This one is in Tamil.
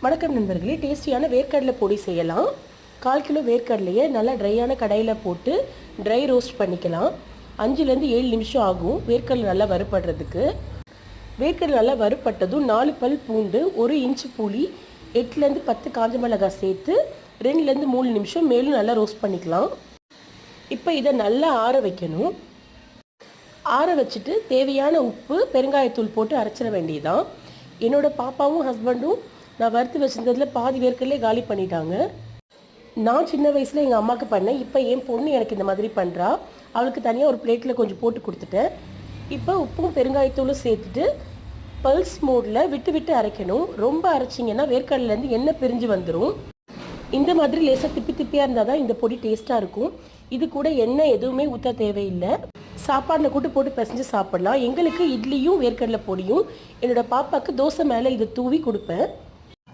வணக்கம் நண்பர்களே, டேஸ்டியான வேர்க்கடலை பொடி செய்யலாம். 1/4 கிலோ வேர்க்கடலையை நல்லா ட்ரையான கடாயில் போட்டு ட்ரை ரோஸ்ட் பண்ணிக்கலாம். 5லேருந்து 7 நிமிஷம் ஆகும் வேர்க்கடலை நல்லா வறுபடுறதுக்கு. வேர்க்கடலை நல்லா வறுபட்டதும் 4 பல் பூண்டு, 1 இன்ச்சு புளி, 8லேருந்து 10 காஞ்ச மிளகாய் சேர்த்து 2லேருந்து 3 நிமிஷம் மேலும் நல்லா ரோஸ்ட் பண்ணிக்கலாம். இப்போ இதை நல்லா ஆற வைக்கணும். ஆற வச்சுட்டு தேவையான உப்பு, பெருங்காயத்தூள் போட்டு அரைச்சிட வேண்டியதான். என்னோடய பாப்பாவும் ஹஸ்பண்டும் நான் வறுத்து வச்சுருந்ததில் பாதி வேர்க்கடலே காலி பண்ணிட்டாங்க. நான் சின்ன வயசில் எங்கள் அம்மாவுக்கு பண்ணேன். இப்போ என் பொண்ணு எனக்கு இந்த மாதிரி பண்ணுறா. அவளுக்கு தனியாக ஒரு பிளேட்டில் கொஞ்சம் போட்டு கொடுத்துட்டேன். இப்போ உப்பும் பெருங்காயத்தூளும் சேர்த்துட்டு பல்ஸ் மோடில் விட்டு விட்டு அரைக்கணும். ரொம்ப அரைச்சிங்கன்னா வேர்க்கடலேருந்து எண்ணெய் பிரிஞ்சு வந்துடும். இந்த மாதிரி லேசாக திப்பி திப்பியாக இருந்தால் தான் இந்த பொடி டேஸ்ட்டாக இருக்கும். இது கூட எண்ணெய் எதுவுமே ஊற்ற தேவையில்லை. சாப்பாடில் கூட்டு போட்டு பிசைஞ்சு சாப்பிடலாம். எங்களுக்கு இட்லியும் வேர்க்கடலை பொடியும், என்னோடய பாப்பாவுக்கு தோசை மேலே இதை தூவி கொடுப்பேன்.